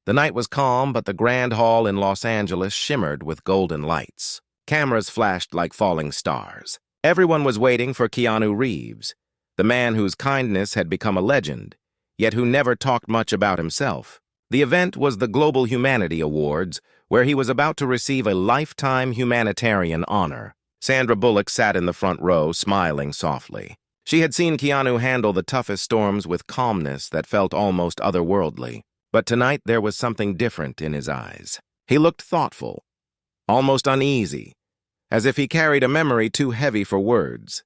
The night was calm, but the Grand Hall in Los Angeles shimmered with golden lights. Cameras flashed like falling stars. Everyone was waiting for Keanu Reeves, the man whose kindness had become a legend, yet who never talked much about himself. The event was the Global Humanity Awards, where he was about to receive a lifetime humanitarian honor. Sandra Bullock sat in the front row, smiling softly. She had seen Keanu handle the toughest storms with calmness that felt almost otherworldly. But tonight there was something different in his eyes. He looked thoughtful, almost uneasy, as if he carried a memory too heavy for words.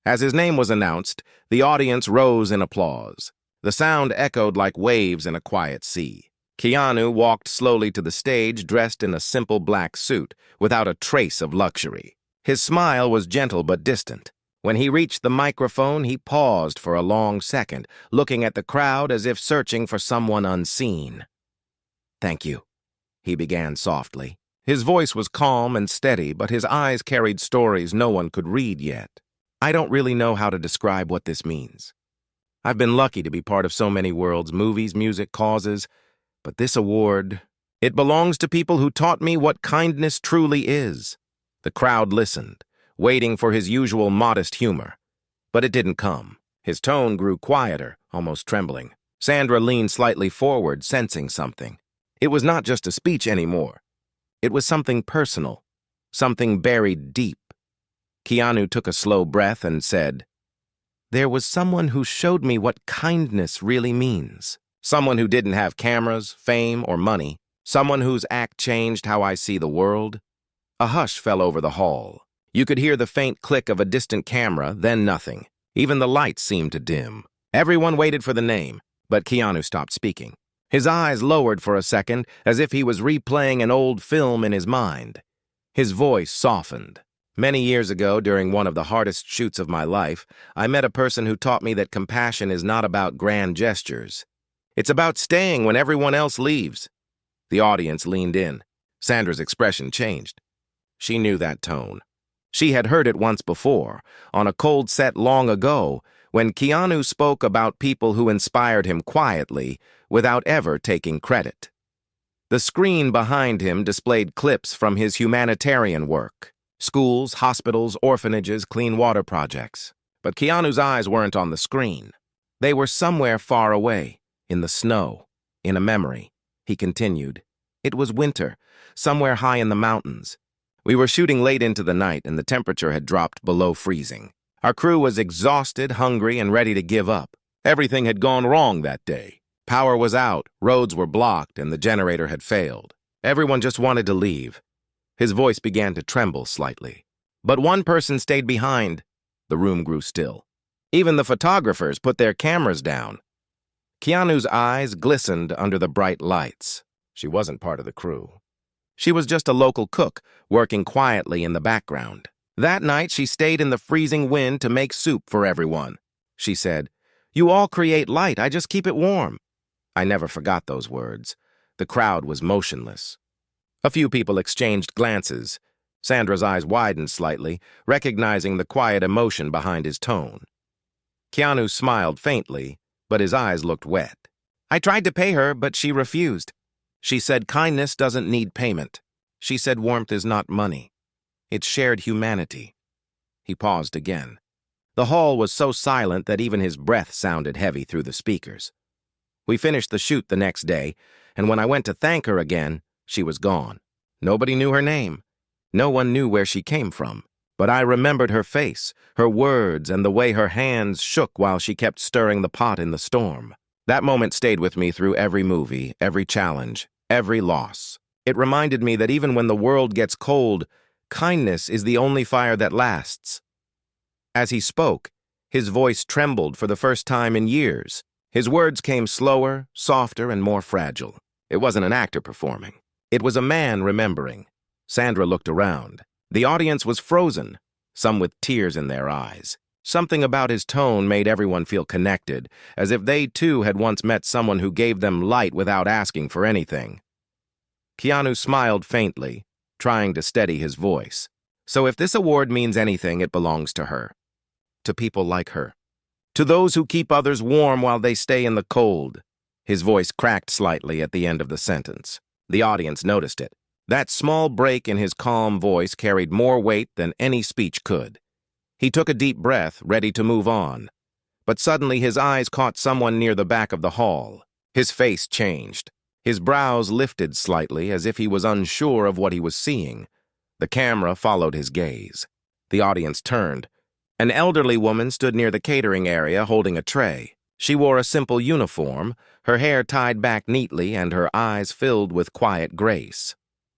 As his name was announced, the audience rose in applause. The sound echoed like waves in a quiet sea. Keanu walked slowly to the stage, dressed in a simple black suit, without a trace of luxury. His smile was gentle but distant. When he reached the microphone, he paused for a long second, looking at the crowd as if searching for someone unseen. "Thank you," he began softly. His voice was calm and steady, but his eyes carried stories no one could read yet. "I don't really know how to describe what this means. I've been lucky to be part of so many worlds, movies, music, causes, but this award, it belongs to people who taught me what kindness truly is." The crowd listened, waiting for his usual modest humor. But it didn't come. His tone grew quieter, almost trembling. Sandra leaned slightly forward, sensing something. It was not just a speech anymore. It was something personal, something buried deep. Keanu took a slow breath and said, "There was someone who showed me what kindness really means. Someone who didn't have cameras, fame, or money. Someone whose act changed how I see the world." A hush fell over the hall. You could hear the faint click of a distant camera, then nothing. Even the lights seemed to dim. Everyone waited for the name, but Keanu stopped speaking. His eyes lowered for a second, as if he was replaying an old film in his mind. His voice softened. "Many years ago, during one of the hardest shoots of my life, I met a person who taught me that compassion is not about grand gestures. It's about staying when everyone else leaves." The audience leaned in. Sandra's expression changed. She knew that tone. She had heard it once before, on a cold set long ago, when Keanu spoke about people who inspired him quietly, without ever taking credit. The screen behind him displayed clips from his humanitarian work: schools, hospitals, orphanages, clean water projects. But Keanu's eyes weren't on the screen. They were somewhere far away, in the snow, in a memory. He continued. "It was winter, somewhere high in the mountains. We were shooting late into the night, and the temperature had dropped below freezing. Our crew was exhausted, hungry, and ready to give up. Everything had gone wrong that day. Power was out, roads were blocked, and the generator had failed. Everyone just wanted to leave." His voice began to tremble slightly. "But one person stayed behind." The room grew still. Even the photographers put their cameras down. Keanu's eyes glistened under the bright lights. She wasn't part of the crew. She was just a local cook, working quietly in the background. "That night, she stayed in the freezing wind to make soup for everyone," she said. "You all create light, I just keep it warm." I never forgot those words. The crowd was motionless. A few people exchanged glances. Sandra's eyes widened slightly, recognizing the quiet emotion behind his tone. Keanu smiled faintly, but his eyes looked wet. "I tried to pay her, but she refused. She said kindness doesn't need payment. She said warmth is not money. It's shared humanity." He paused again. The hall was so silent that even his breath sounded heavy through the speakers. We finished the shoot the next day, and when I went to thank her again, she was gone. Nobody knew her name. No one knew where she came from. But I remembered her face, her words, and the way her hands shook while she kept stirring the pot in the storm. That moment stayed with me through every movie, every challenge, every loss. It reminded me that even when the world gets cold, kindness is the only fire that lasts. As he spoke, his voice trembled for the first time in years. His words came slower, softer, and more fragile. It wasn't an actor performing. It was a man remembering. Sandra looked around. The audience was frozen, some with tears in their eyes. Something about his tone made everyone feel connected, as if they too had once met someone who gave them light without asking for anything. Keanu smiled faintly, trying to steady his voice. "So if this award means anything, it belongs to her. To people like her. To those who keep others warm while they stay in the cold." His voice cracked slightly at the end of the sentence. The audience noticed it. That small break in his calm voice carried more weight than any speech could. He took a deep breath, ready to move on. But suddenly his eyes caught someone near the back of the hall. His face changed. His brows lifted slightly, as if he was unsure of what he was seeing. The camera followed his gaze. The audience turned. An elderly woman stood near the catering area holding a tray. She wore a simple uniform, her hair tied back neatly and her eyes filled with quiet grace.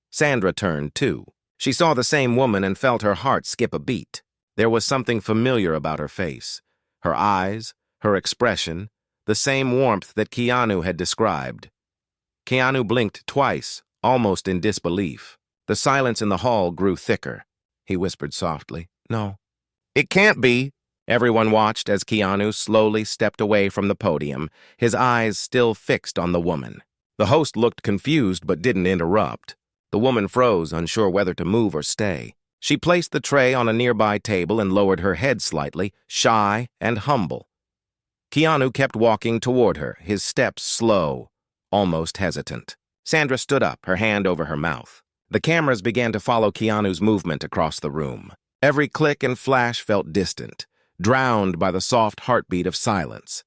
Sandra turned, too. She saw the same woman and felt her heart skip a beat. There was something familiar about her face. Her eyes, her expression, the same warmth that Keanu had described. Keanu blinked twice, almost in disbelief. The silence in the hall grew thicker. He whispered softly, "No." "It can't be." Everyone watched as Keanu slowly stepped away from the podium, his eyes still fixed on the woman. The host looked confused but didn't interrupt. The woman froze, unsure whether to move or stay. She placed the tray on a nearby table and lowered her head slightly, shy and humble. Keanu kept walking toward her, his steps slow, almost hesitant. Sandra stood up, her hand over her mouth. The cameras began to follow Keanu's movement across the room. Every click and flash felt distant, drowned by the soft heartbeat of silence.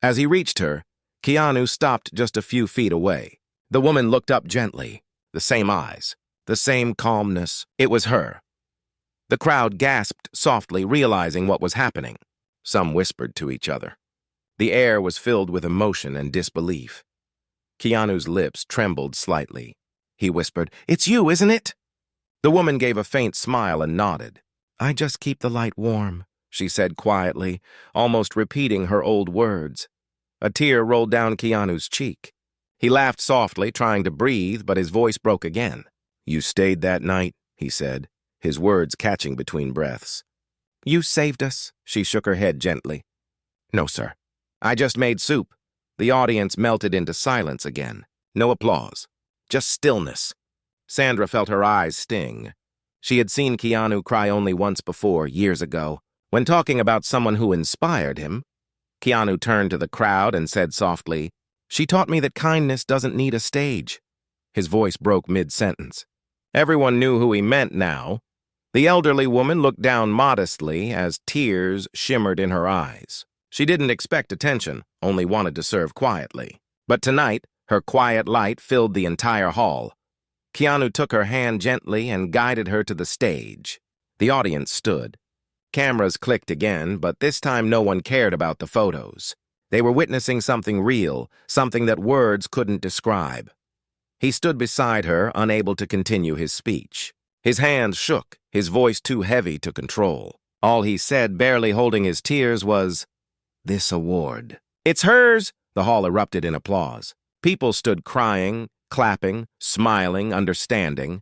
As he reached her, Keanu stopped just a few feet away. The woman looked up gently, the same eyes, the same calmness. It was her. The crowd gasped softly, realizing what was happening. Some whispered to each other. The air was filled with emotion and disbelief. Keanu's lips trembled slightly. He whispered, "It's you, isn't it?" The woman gave a faint smile and nodded. "I just keep the light warm," she said quietly, almost repeating her old words. A tear rolled down Keanu's cheek. He laughed softly, trying to breathe, but his voice broke again. "You stayed that night," he said, his words catching between breaths. "You saved us," she shook her head gently. "No, sir. I just made soup." The audience melted into silence again. No applause. Just stillness. Sandra felt her eyes sting. She had seen Keanu cry only once before, years ago, when talking about someone who inspired him. Keanu turned to the crowd and said softly, "She taught me that kindness doesn't need a stage." His voice broke mid-sentence. Everyone knew who he meant now. The elderly woman looked down modestly as tears shimmered in her eyes. She didn't expect attention, only wanted to serve quietly. But tonight, her quiet light filled the entire hall. Keanu took her hand gently and guided her to the stage. The audience stood. Cameras clicked again, but this time no one cared about the photos. They were witnessing something real, something that words couldn't describe. He stood beside her, unable to continue his speech. His hands shook, his voice too heavy to control. All he said, barely holding his tears, was, "This award." "It's hers!" The hall erupted in applause. People stood crying, clapping, smiling, understanding.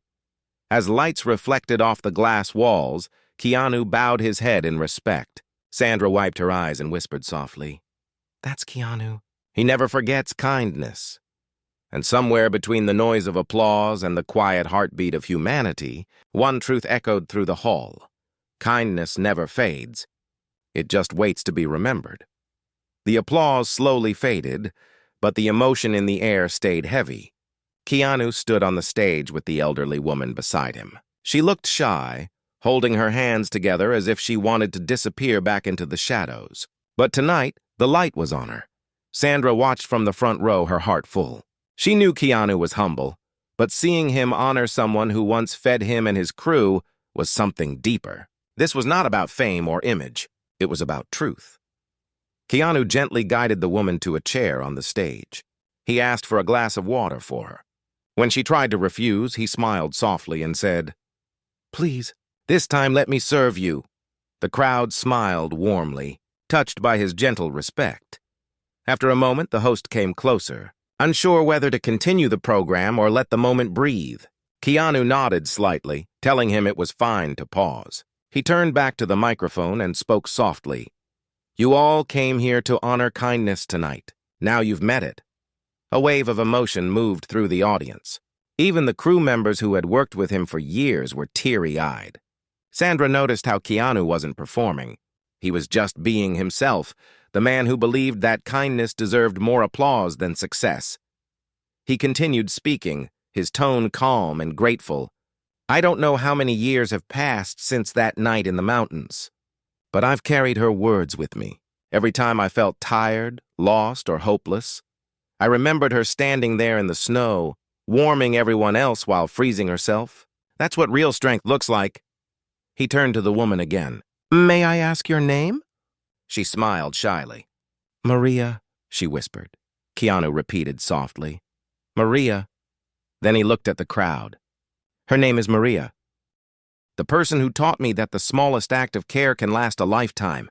As lights reflected off the glass walls, Keanu bowed his head in respect. Sandra wiped her eyes and whispered softly, "That's Keanu. He never forgets kindness." And somewhere between the noise of applause and the quiet heartbeat of humanity, one truth echoed through the hall. Kindness never fades. It just waits to be remembered. The applause slowly faded, but the emotion in the air stayed heavy. Keanu stood on the stage with the elderly woman beside him. She looked shy, holding her hands together as if she wanted to disappear back into the shadows. But tonight, the light was on her. Sandra watched from the front row, her heart full. She knew Keanu was humble, but seeing him honor someone who once fed him and his crew was something deeper. This was not about fame or image. It was about truth. Keanu gently guided the woman to a chair on the stage. He asked for a glass of water for her. When she tried to refuse, he smiled softly and said, "Please, this time let me serve you." The crowd smiled warmly, touched by his gentle respect. After a moment, the host came closer, unsure whether to continue the program or let the moment breathe. Keanu nodded slightly, telling him it was fine to pause. He turned back to the microphone and spoke softly. "You all came here to honor kindness tonight. Now you've met it." A wave of emotion moved through the audience. Even the crew members who had worked with him for years were teary-eyed. Sandra noticed how Keanu wasn't performing. He was just being himself, the man who believed that kindness deserved more applause than success. He continued speaking, his tone calm and grateful. I don't know how many years have passed since that night in the mountains, but I've carried her words with me. Every time I felt tired, lost, or hopeless, I remembered her standing there in the snow, warming everyone else while freezing herself. That's what real strength looks like. He turned to the woman again. May I ask your name? She smiled shyly. Maria, she whispered. Keanu repeated softly. Maria. Then he looked at the crowd. Her name is Maria. The person who taught me that the smallest act of care can last a lifetime.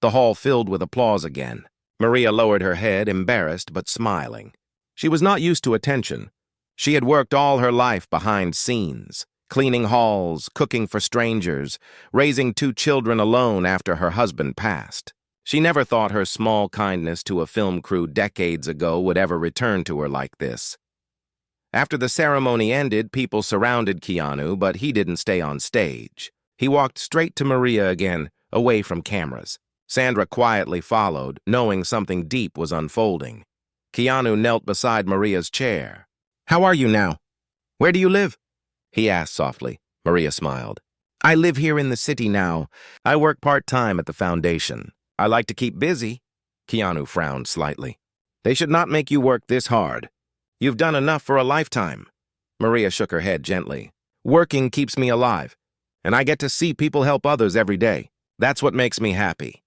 The hall filled with applause again. Maria lowered her head, embarrassed but smiling. She was not used to attention. She had worked all her life behind scenes, cleaning halls, cooking for strangers, raising 2 children alone after her husband passed. She never thought her small kindness to a film crew decades ago would ever return to her like this. After the ceremony ended, people surrounded Keanu, but he didn't stay on stage. He walked straight to Maria again, away from cameras. Sandra quietly followed, knowing something deep was unfolding. Keanu knelt beside Maria's chair. How are you now? Where do you live? He asked softly. Maria smiled. I live here in the city now. I work part-time at the foundation. I like to keep busy. Keanu frowned slightly. They should not make you work this hard. You've done enough for a lifetime. Maria shook her head gently. Working keeps me alive, and I get to see people help others every day. That's what makes me happy.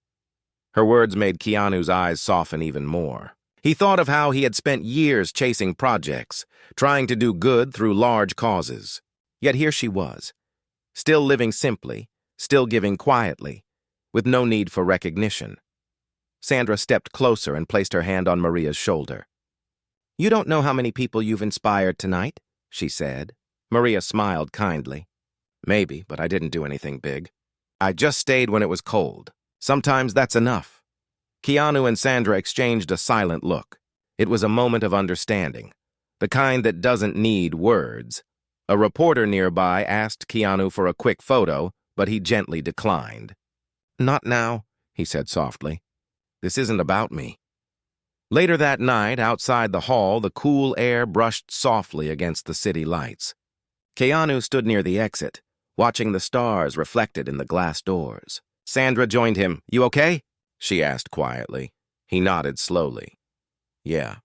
Her words made Keanu's eyes soften even more. He thought of how he had spent years chasing projects, trying to do good through large causes. Yet here she was, still living simply, still giving quietly, with no need for recognition. Sandra stepped closer and placed her hand on Maria's shoulder. You don't know how many people you've inspired tonight, she said. Maria smiled kindly. Maybe, but I didn't do anything big. I just stayed when it was cold. Sometimes that's enough. Keanu and Sandra exchanged a silent look. It was a moment of understanding, the kind that doesn't need words. A reporter nearby asked Keanu for a quick photo, but he gently declined. Not now, he said softly. This isn't about me. Later that night, outside the hall, the cool air brushed softly against the city lights. Keanu stood near the exit, watching the stars reflected in the glass doors. Sandra joined him. You okay? She asked quietly. He nodded slowly. Yeah.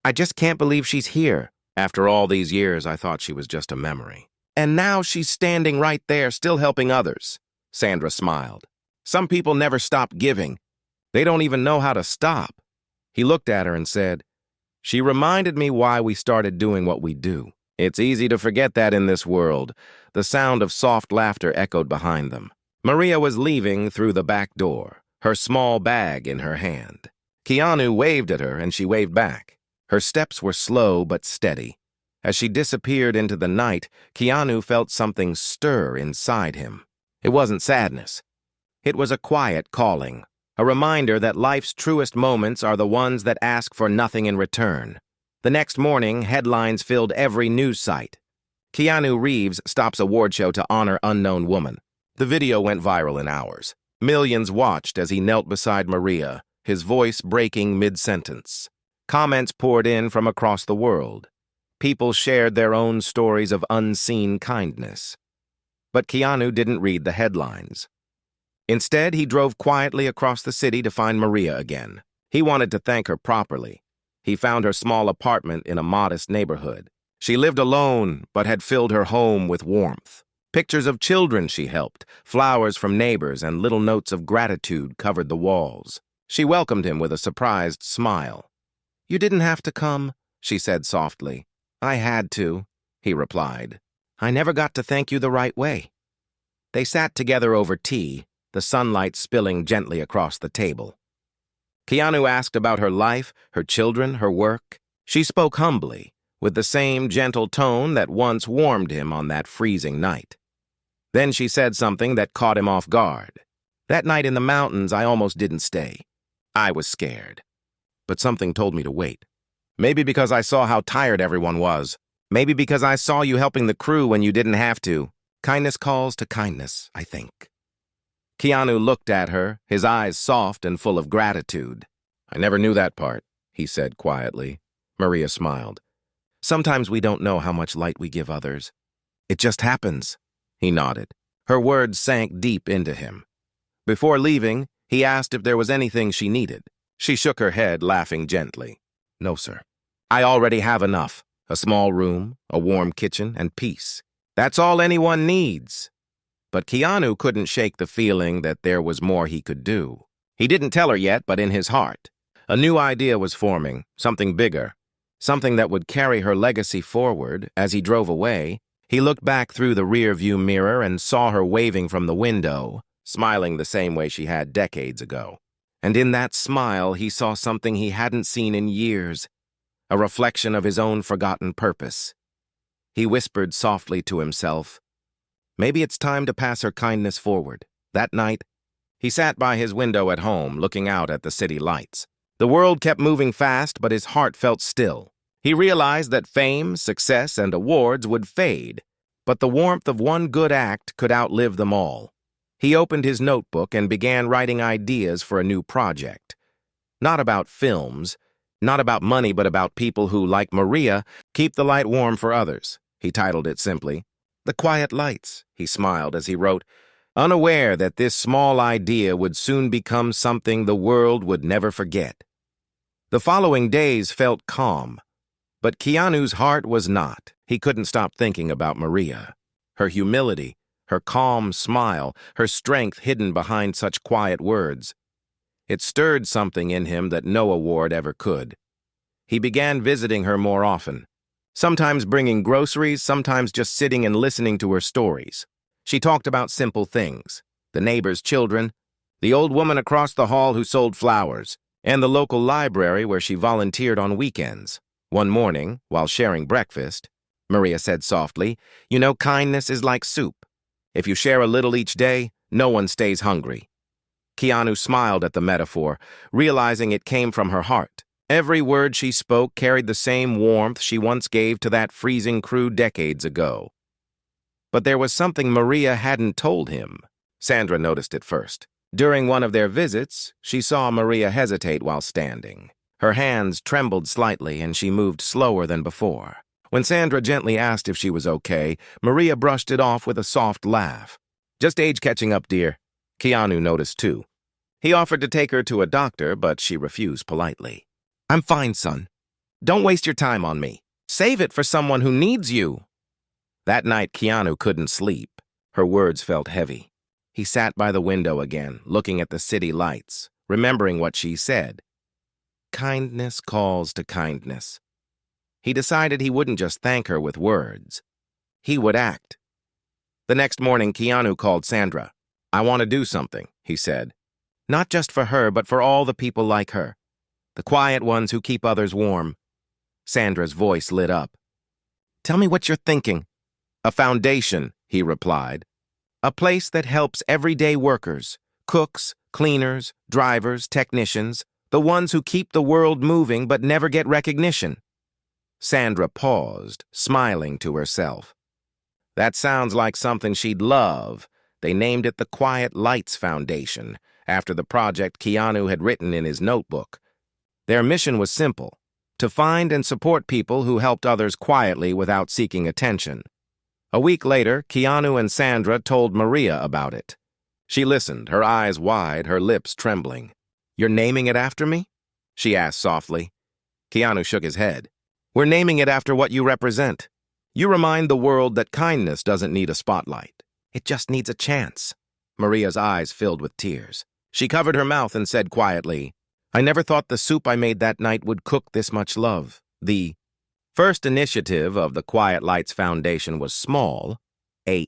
I just can't believe she's here. After all these years, I thought she was just a memory. And now she's standing right there, still helping others. Sandra smiled. Some people never stop giving. They don't even know how to stop. He looked at her and said, She reminded me why we started doing what we do. It's easy to forget that in this world. The sound of soft laughter echoed behind them. Maria was leaving through the back door, her small bag in her hand. Keanu waved at her and she waved back. Her steps were slow but steady. As she disappeared into the night, Keanu felt something stir inside him. It wasn't sadness. It was a quiet calling. A reminder that life's truest moments are the ones that ask for nothing in return. The next morning, headlines filled every news site. Keanu Reeves stops award show to honor unknown woman. The video went viral in hours. Millions watched as he knelt beside Maria, his voice breaking mid-sentence. Comments poured in from across the world. People shared their own stories of unseen kindness. But Keanu didn't read the headlines. Instead, he drove quietly across the city to find Maria again. He wanted to thank her properly. He found her small apartment in a modest neighborhood. She lived alone, but had filled her home with warmth. Pictures of children she helped, flowers from neighbors, and little notes of gratitude covered the walls. She welcomed him with a surprised smile. You didn't have to come, she said softly. I had to, he replied. I never got to thank you the right way. They sat together over tea, the sunlight spilling gently across the table. Keanu asked about her life, her children, her work. She spoke humbly, with the same gentle tone that once warmed him on that freezing night. Then she said something that caught him off guard. That night in the mountains, I almost didn't stay. I was scared. But something told me to wait. Maybe because I saw how tired everyone was. Maybe because I saw you helping the crew when you didn't have to. Kindness calls to kindness, I think. Keanu looked at her, his eyes soft and full of gratitude. "I never knew that part," he said quietly. Maria smiled. "Sometimes we don't know how much light we give others. It just happens." He nodded. Her words sank deep into him. Before leaving, he asked if there was anything she needed. She shook her head, laughing gently. "No, sir. I already have enough. A small room, a warm kitchen, and peace. That's all anyone needs." But Keanu couldn't shake the feeling that there was more he could do. He didn't tell her yet, but in his heart, a new idea was forming, something bigger, something that would carry her legacy forward. As he drove away, he looked back through the rear-view mirror and saw her waving from the window, smiling the same way she had decades ago. And in that smile, he saw something he hadn't seen in years, a reflection of his own forgotten purpose. He whispered softly to himself, "Maybe it's time to pass her kindness forward." That night, he sat by his window at home, looking out at the city lights. The world kept moving fast, but his heart felt still. He realized that fame, success, and awards would fade, but the warmth of one good act could outlive them all. He opened his notebook and began writing ideas for a new project. Not about films, not about money, but about people who, like Maria, keep the light warm for others. He titled it simply, "The Quiet Lights." He smiled as he wrote, unaware that this small idea would soon become something the world would never forget. The following days felt calm, but Keanu's heart was not. He couldn't stop thinking about Maria, her humility, her calm smile, her strength hidden behind such quiet words. It stirred something in him that no award ever could. He began visiting her more often, sometimes bringing groceries, sometimes just sitting and listening to her stories. She talked about simple things, the neighbor's children, the old woman across the hall who sold flowers, and the local library where she volunteered on weekends. One morning, while sharing breakfast, Maria said softly, "You know, kindness is like soup. If you share a little each day, no one stays hungry." Keanu smiled at the metaphor, realizing it came from her heart. Every word she spoke carried the same warmth she once gave to that freezing crew decades ago. But there was something Maria hadn't told him. Sandra noticed it first. During one of their visits, she saw Maria hesitate while standing. Her hands trembled slightly and she moved slower than before. When Sandra gently asked if she was okay, Maria brushed it off with a soft laugh. "Just age catching up, dear." Keanu noticed too. He offered to take her to a doctor, but she refused politely. "I'm fine, son. Don't waste your time on me. Save it for someone who needs you." That night, Keanu couldn't sleep. Her words felt heavy. He sat by the window again, looking at the city lights, remembering what she said. Kindness calls to kindness. He decided he wouldn't just thank her with words. He would act. The next morning, Keanu called Sandra. "I want to do something," he said. "Not just for her, but for all the people like her. The quiet ones who keep others warm." Sandra's voice lit up. "Tell me what you're thinking." "A foundation," he replied. "A place that helps everyday workers, cooks, cleaners, drivers, technicians, the ones who keep the world moving but never get recognition." Sandra paused, smiling to herself. That sounds like something she'd love. They named it the Quiet Lights Foundation, after the project Keanu had written in his notebook. Their mission was simple, to find and support people who helped others quietly without seeking attention. A week later, Keanu and Sandra told Maria about it. She listened, her eyes wide, her lips trembling. "You're naming it after me?" she asked softly. Keanu shook his head. "We're naming it after what you represent. You remind the world that kindness doesn't need a spotlight. It just needs a chance." Maria's eyes filled with tears. She covered her mouth and said quietly, "I never thought the soup I made that night would cook this much love." The first initiative of the Quiet Lights Foundation was small, a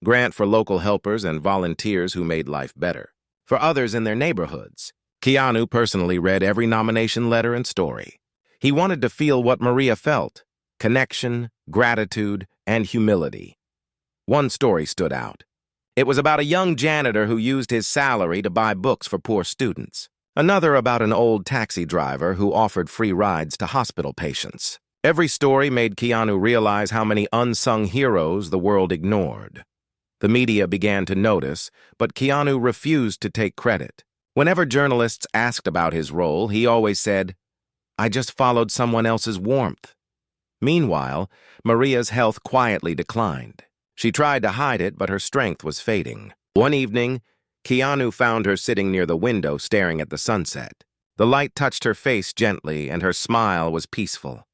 grant for local helpers and volunteers who made life better. For others in their neighborhoods, Keanu personally read every nomination letter and story. He wanted to feel what Maria felt: connection, gratitude, and humility. One story stood out. It was about a young janitor who used his salary to buy books for poor students. Another about an old taxi driver who offered free rides to hospital patients. Every story made Keanu realize how many unsung heroes the world ignored. The media began to notice, but Keanu refused to take credit. Whenever journalists asked about his role, he always said, "I just followed someone else's warmth." Meanwhile, Maria's health quietly declined. She tried to hide it, but her strength was fading. One evening, Keanu found her sitting near the window staring at the sunset. The light touched her face gently, and her smile was peaceful.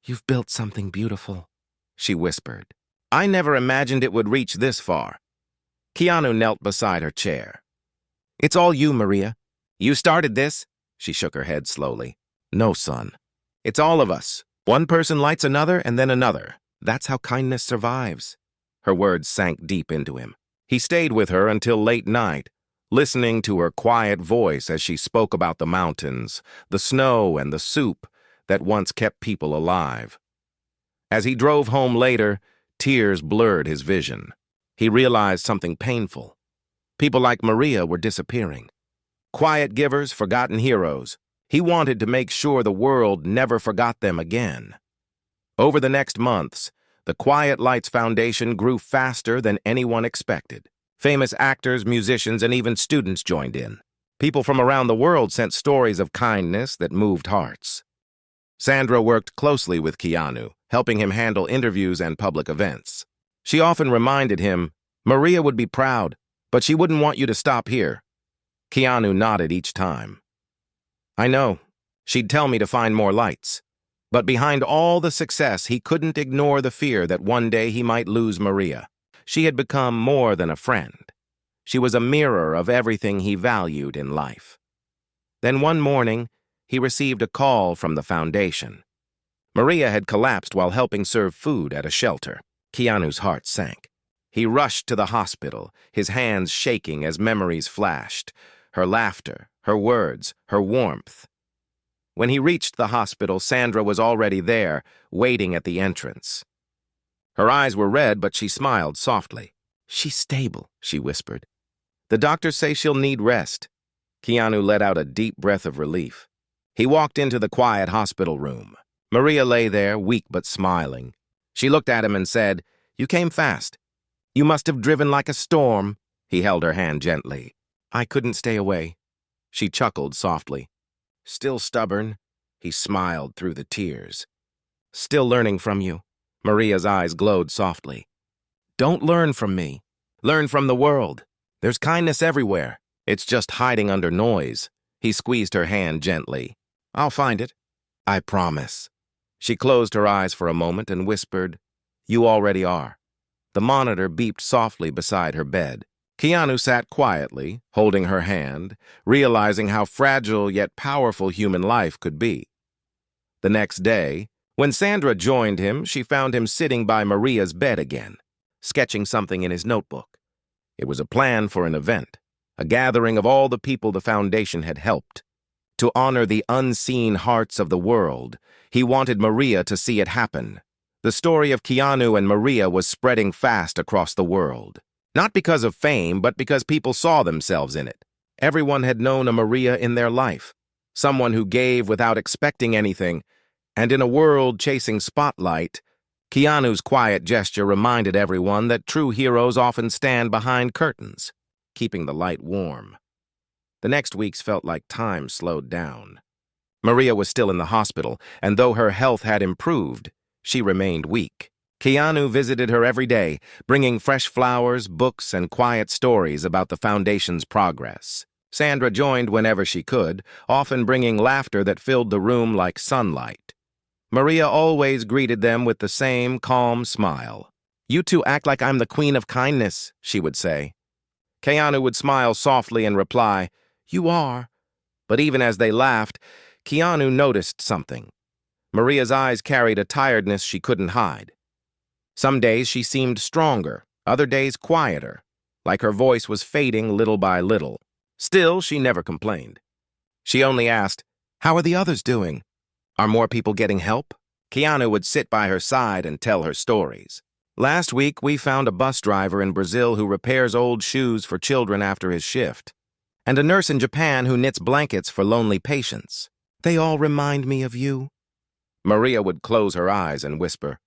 "You've built something beautiful," she whispered. "I never imagined it would reach this far." Keanu knelt beside her chair. "It's all you, Maria. You started this." She shook her head slowly. "No, son. It's all of us. One person lights another and then another. That's how kindness survives." Her words sank deep into him. He stayed with her until late night, listening to her quiet voice as she spoke about the mountains, the snow, and the soup that once kept people alive. As he drove home later, tears blurred his vision. He realized something painful. People like Maria were disappearing. Quiet givers, forgotten heroes. He wanted to make sure the world never forgot them again. Over the next months, the Quiet Lights Foundation grew faster than anyone expected. Famous actors, musicians, and even students joined in. People from around the world sent stories of kindness that moved hearts. Sandra worked closely with Keanu, helping him handle interviews and public events. She often reminded him, "Maria would be proud, but she wouldn't want you to stop here." Keanu nodded each time. "I know. She'd tell me to find more lights." But behind all the success, he couldn't ignore the fear that one day he might lose Maria. She had become more than a friend. She was a mirror of everything he valued in life. Then one morning, he received a call from the foundation. Maria had collapsed while helping serve food at a shelter. Keanu's heart sank. He rushed to the hospital, his hands shaking as memories flashed. Her laughter, her words, her warmth. When he reached the hospital, Sandra was already there, waiting at the entrance. Her eyes were red, but she smiled softly. "She's stable," she whispered. "The doctors say she'll need rest." Keanu let out a deep breath of relief. He walked into the quiet hospital room. Maria lay there, weak but smiling. She looked at him and said, "You came fast. You must have driven like a storm." He held her hand gently. "I couldn't stay away." She chuckled softly. "Still stubborn?" He smiled through the tears. "Still learning from you." Maria's eyes glowed softly. "Don't learn from me. Learn from the world. There's kindness everywhere. It's just hiding under noise." He squeezed her hand gently. "I'll find it. I promise." She closed her eyes for a moment and whispered, "You already are." The monitor beeped softly beside her bed. Keanu sat quietly, holding her hand, realizing how fragile yet powerful human life could be. The next day, when Sandra joined him, she found him sitting by Maria's bed again, sketching something in his notebook. It was a plan for an event, a gathering of all the people the foundation had helped. To honor the unseen hearts of the world, he wanted Maria to see it happen. The story of Keanu and Maria was spreading fast across the world. Not because of fame, but because people saw themselves in it. Everyone had known a Maria in their life, someone who gave without expecting anything, and in a world chasing spotlight, Keanu's quiet gesture reminded everyone that true heroes often stand behind curtains, keeping the light warm. The next weeks felt like time slowed down. Maria was still in the hospital, and though her health had improved, she remained weak. Keanu visited her every day, bringing fresh flowers, books, and quiet stories about the foundation's progress. Sandra joined whenever she could, often bringing laughter that filled the room like sunlight. Maria always greeted them with the same calm smile. "You two act like I'm the queen of kindness," she would say. Keanu would smile softly and reply, "You are." But even as they laughed, Keanu noticed something. Maria's eyes carried a tiredness she couldn't hide. Some days she seemed stronger, other days quieter, like her voice was fading little by little. Still, she never complained. She only asked, "How are the others doing? Are more people getting help?" Keanu would sit by her side and tell her stories. "Last week, we found a bus driver in Brazil who repairs old shoes for children after his shift, and a nurse in Japan who knits blankets for lonely patients. They all remind me of you." Maria would close her eyes and whisper,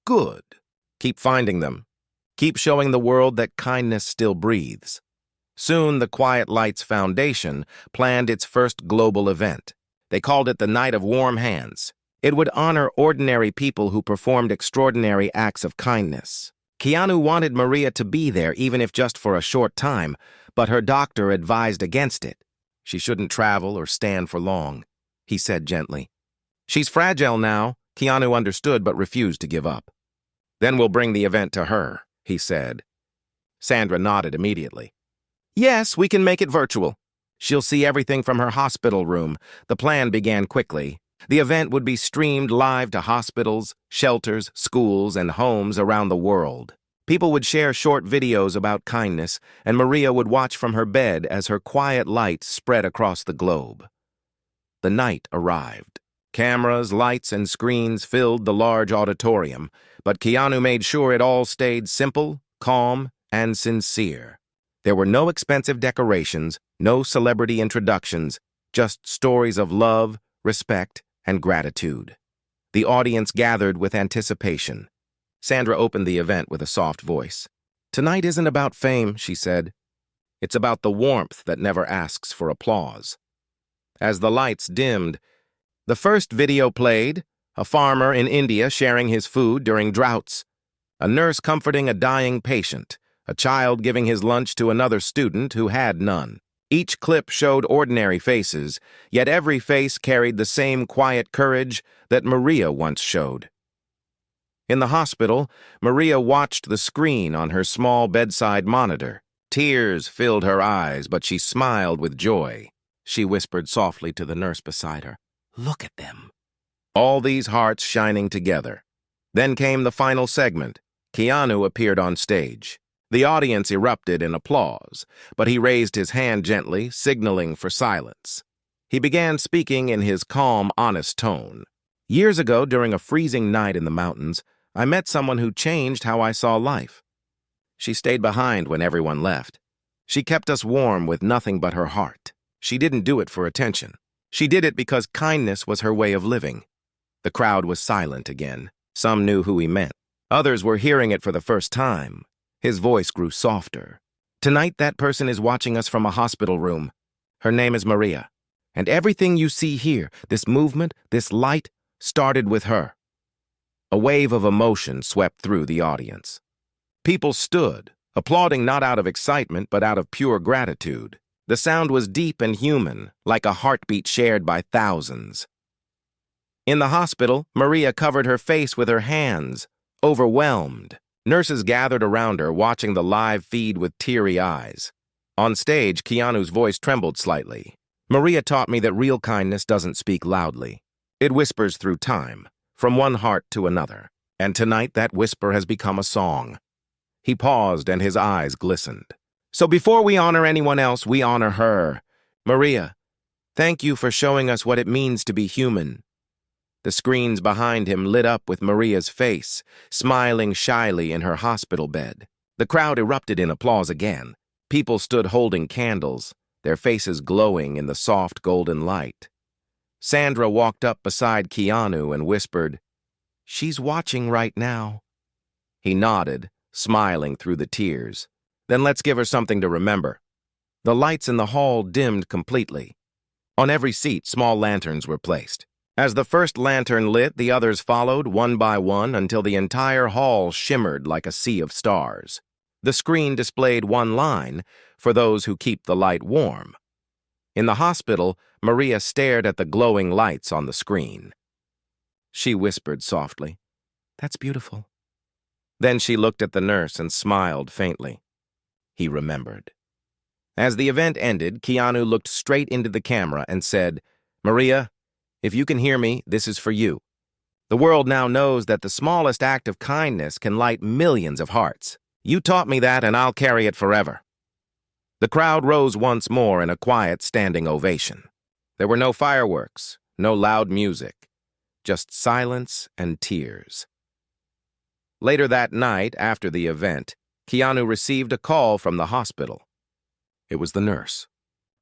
"Good. Keep finding them." Keep showing the world that kindness still breathes. Soon, the Quiet Lights Foundation planned its first global event. They called it the Night of Warm Hands. It would honor ordinary people who performed extraordinary acts of kindness. Keanu wanted Maria to be there, even if just for a short time, but her doctor advised against it. She shouldn't travel or stand for long, he said gently. She's fragile now, Keanu understood but refused to give up. Then we'll bring the event to her, he said. Sandra nodded immediately. Yes, we can make it virtual. She'll see everything from her hospital room. The plan began quickly. The event would be streamed live to hospitals, shelters, schools, and homes around the world. People would share short videos about kindness, and Maria would watch from her bed as her quiet light spread across the globe. The night arrived. Cameras, lights, and screens filled the large auditorium, but Keanu made sure it all stayed simple, calm, and sincere. There were no expensive decorations, no celebrity introductions, just stories of love, respect, and gratitude. The audience gathered with anticipation. Sandra opened the event with a soft voice. Tonight isn't about fame, she said. It's about the warmth that never asks for applause. As the lights dimmed, the first video played, a farmer in India sharing his food during droughts, a nurse comforting a dying patient, a child giving his lunch to another student who had none. Each clip showed ordinary faces, yet every face carried the same quiet courage that Maria once showed. In the hospital, Maria watched the screen on her small bedside monitor. Tears filled her eyes, but she smiled with joy. She whispered softly to the nurse beside her, "Look at them." All these hearts shining together. Then came the final segment. Keanu appeared on stage. The audience erupted in applause, but he raised his hand gently, signaling for silence. He began speaking in his calm, honest tone. Years ago, during a freezing night in the mountains, I met someone who changed how I saw life. She stayed behind when everyone left. She kept us warm with nothing but her heart. She didn't do it for attention. She did it because kindness was her way of living. The crowd was silent again. Some knew who he meant. Others were hearing it for the first time. His voice grew softer. Tonight, that person is watching us from a hospital room. Her name is Maria. And everything you see here, this movement, this light, started with her. A wave of emotion swept through the audience. People stood, applauding not out of excitement, but out of pure gratitude. The sound was deep and human, like a heartbeat shared by thousands. In the hospital, Maria covered her face with her hands, overwhelmed. Nurses gathered around her, watching the live feed with teary eyes. On stage, Keanu's voice trembled slightly. Maria taught me that real kindness doesn't speak loudly. It whispers through time, from one heart to another. And tonight, that whisper has become a song. He paused, and his eyes glistened. So before we honor anyone else, we honor her. Maria, thank you for showing us what it means to be human. The screens behind him lit up with Maria's face, smiling shyly in her hospital bed. The crowd erupted in applause again. People stood holding candles, their faces glowing in the soft golden light. Sandra walked up beside Keanu and whispered, "She's watching right now." He nodded, smiling through the tears. "Then let's give her something to remember." The lights in the hall dimmed completely. On every seat, small lanterns were placed. As the first lantern lit, the others followed, one by one, until the entire hall shimmered like a sea of stars. The screen displayed one line, "For those who keep the light warm." In the hospital, Maria stared at the glowing lights on the screen. She whispered softly, "That's beautiful." Then she looked at the nurse and smiled faintly. He remembered. As the event ended, Keanu looked straight into the camera and said, "Maria, if you can hear me, this is for you. The world now knows that the smallest act of kindness can light millions of hearts. You taught me that, and I'll carry it forever." The crowd rose once more in a quiet standing ovation. There were no fireworks, no loud music, just silence and tears. Later that night, after the event, Keanu received a call from the hospital. It was the nurse.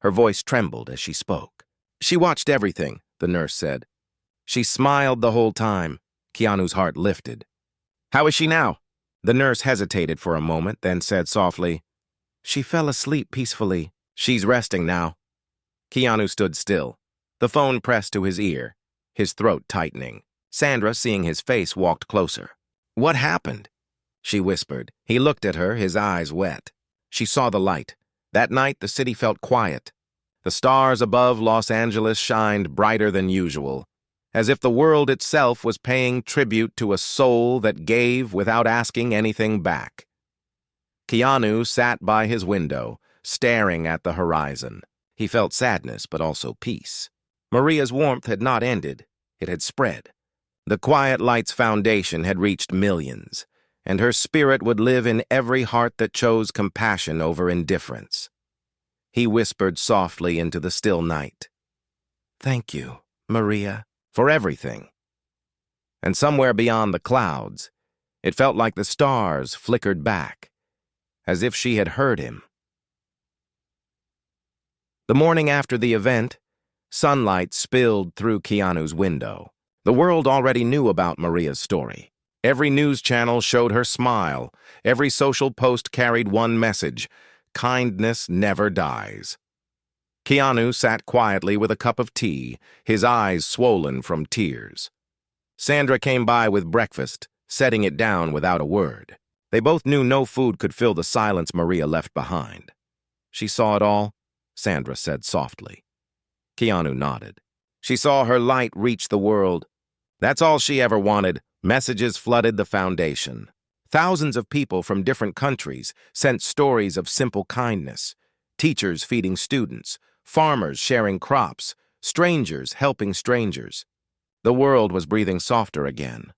Her voice trembled as she spoke. "She watched everything," the nurse said. "She smiled the whole time." Keanu's heart lifted. "How is she now?" The nurse hesitated for a moment, then said softly, "She fell asleep peacefully. She's resting now." Keanu stood still, the phone pressed to his ear, his throat tightening. Sandra, seeing his face, walked closer. "What happened?" she whispered. He looked at her, his eyes wet. She saw the light. That night, the city felt quiet. The stars above Los Angeles shined brighter than usual, as if the world itself was paying tribute to a soul that gave without asking anything back. Keanu sat by his window, staring at the horizon. He felt sadness, but also peace. Maria's warmth had not ended. It had spread. The quiet light's foundation had reached millions, and her spirit would live in every heart that chose compassion over indifference. He whispered softly into the still night, "Thank you, Maria, for everything." And somewhere beyond the clouds, it felt like the stars flickered back, as if she had heard him. The morning after the event, sunlight spilled through Keanu's window. The world already knew about Maria's story. Every news channel showed her smile. Every social post carried one message: kindness never dies. Keanu sat quietly with a cup of tea, his eyes swollen from tears. Sandra came by with breakfast, setting it down without a word. They both knew no food could fill the silence Maria left behind. "She saw it all?" Sandra said softly. Keanu nodded. "She saw her light reach the world. That's all she ever wanted." Messages flooded the foundation. Thousands of people from different countries sent stories of simple kindness. Teachers feeding students, farmers sharing crops, strangers helping strangers. The world was breathing softer again.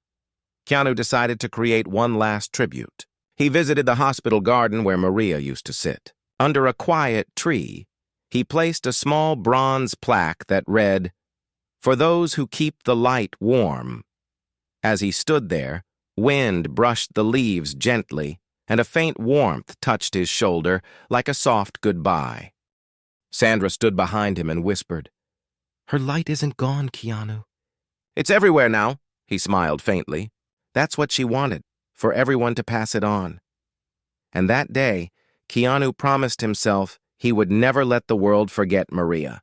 Keanu decided to create one last tribute. He visited the hospital garden where Maria used to sit. Under a quiet tree, he placed a small bronze plaque that read, "For those who keep the light warm." As he stood there, wind brushed the leaves gently, and a faint warmth touched his shoulder like a soft goodbye. Sandra stood behind him and whispered, "Her light isn't gone, Keanu." "It's everywhere now," he smiled faintly. "That's what she wanted, for everyone to pass it on." And that day, Keanu promised himself he would never let the world forget Maria.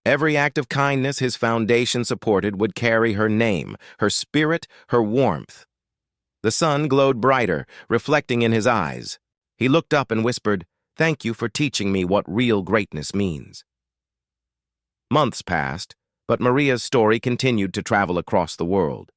Every act of kindness his foundation supported would carry her name, her spirit, her warmth. The sun glowed brighter, reflecting in his eyes. He looked up and whispered, "Thank you for teaching me what real greatness means." Months passed, but Maria's story continued to travel across the world.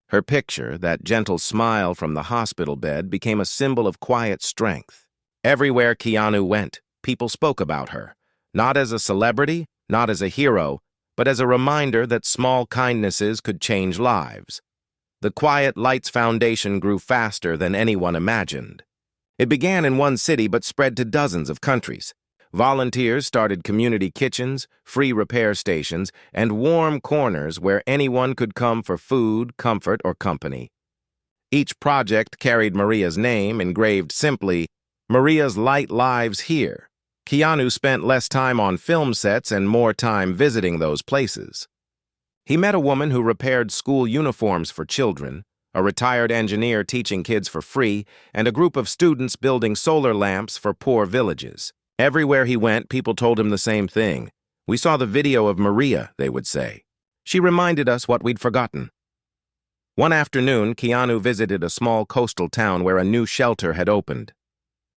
Her picture, that gentle smile from the hospital bed, became a symbol of quiet strength. Everywhere Keanu went, people spoke about her, not as a celebrity, not as a hero, but as a reminder that small kindnesses could change lives. The quiet light's foundation grew faster than anyone imagined. It began in one city but spread to dozens of countries. Volunteers started community kitchens, free repair stations, and warm corners where anyone could come for food, comfort, or company. Each project carried Maria's name, engraved simply, "Maria's Light Lives Here." Keanu spent less time on film sets and more time visiting those places. He met a woman who repaired school uniforms for children, a retired engineer teaching kids for free, and a group of students building solar lamps for poor villages. Everywhere he went, people told him the same thing. "We saw the video of Maria," they would say. "She reminded us what we'd forgotten." One afternoon, Keanu visited a small coastal town where a new shelter had opened.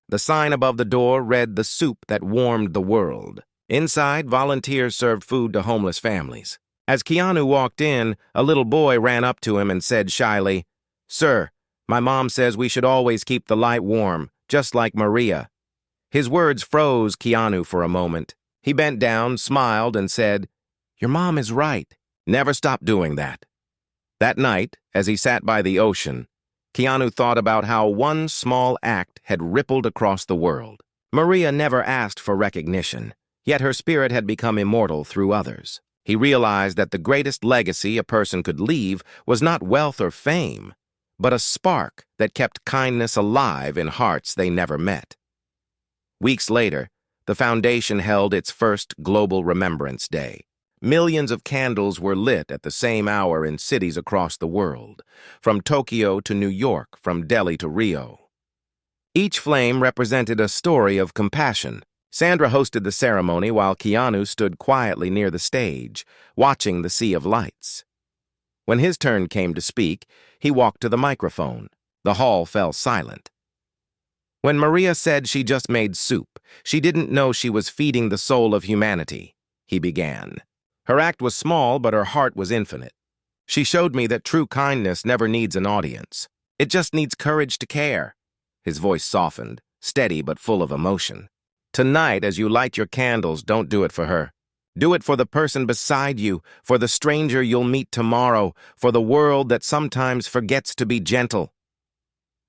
The sign above the door read, "The soup that warmed the world." Inside, volunteers served food to homeless families. As Keanu walked in, a little boy ran up to him and said shyly, "Sir, my mom says we should always keep the light warm, just like Maria." His words froze Keanu for a moment. He bent down, smiled, and said, "Your mom is right. Never stop doing that." That night, as he sat by the ocean, Keanu thought about how one small act had rippled across the world. Maria never asked for recognition, yet her spirit had become immortal through others. He realized that the greatest legacy a person could leave was not wealth or fame, but a spark that kept kindness alive in hearts they never met. Weeks later, the foundation held its first Global Remembrance Day. Millions of candles were lit at the same hour in cities across the world, from Tokyo to New York, from Delhi to Rio. Each flame represented a story of compassion. Sandra hosted the ceremony while Keanu stood quietly near the stage, watching the sea of lights. When his turn came to speak, he walked to the microphone. The hall fell silent. When Maria said she just made soup, she didn't know she was feeding the soul of humanity, he began. Her act was small, but her heart was infinite. She showed me that true kindness never needs an audience. It just needs courage to care. His voice softened, steady but full of emotion. Tonight, as you light your candles, don't do it for her. Do it for the person beside you, for the stranger you'll meet tomorrow, for the world that sometimes forgets to be gentle.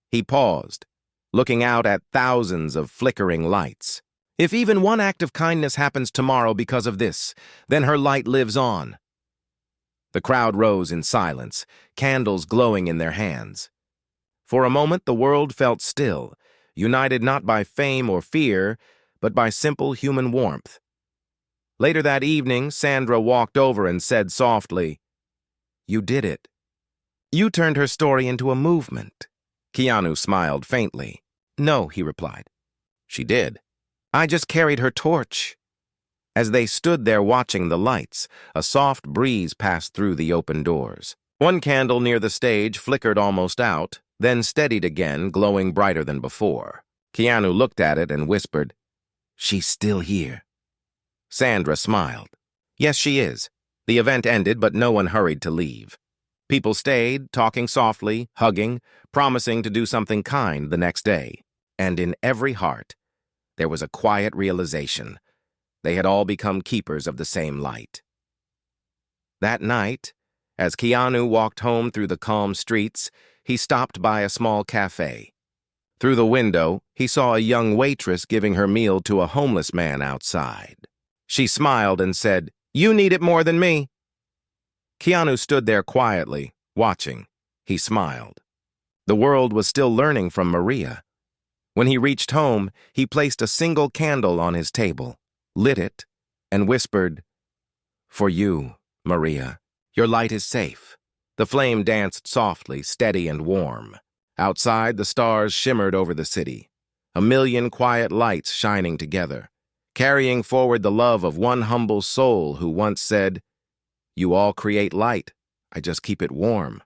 He paused, looking out at thousands of flickering lights. If even one act of kindness happens tomorrow because of this, then her light lives on. The crowd rose in silence, candles glowing in their hands. For a moment, the world felt still, united not by fame or fear, but by simple human warmth. Later that evening, Sandra walked over and said softly, "You did it. You turned her story into a movement." Keanu smiled faintly. "No," he replied. "She did. I just carried her torch." As they stood there watching the lights, a soft breeze passed through the open doors. One candle near the stage flickered almost out, then steadied again, glowing brighter than before. Keanu looked at it and whispered, "She's still here." Sandra smiled. "Yes, she is." The event ended, but no one hurried to leave. People stayed, talking softly, hugging, promising to do something kind the next day. And in every heart, there was a quiet realization. They had all become keepers of the same light. That night, as Keanu walked home through the calm streets, he stopped by a small cafe. Through the window, he saw a young waitress giving her meal to a homeless man outside. She smiled and said, "You need it more than me." Keanu stood there quietly, watching. He smiled. The world was still learning from Maria. When he reached home, he placed a single candle on his table, lit it, and whispered, "For you, Maria, your light is safe." The flame danced softly, steady and warm. Outside, the stars shimmered over the city, a million quiet lights shining together, carrying forward the love of one humble soul who once said, "You all create light, I just keep it warm."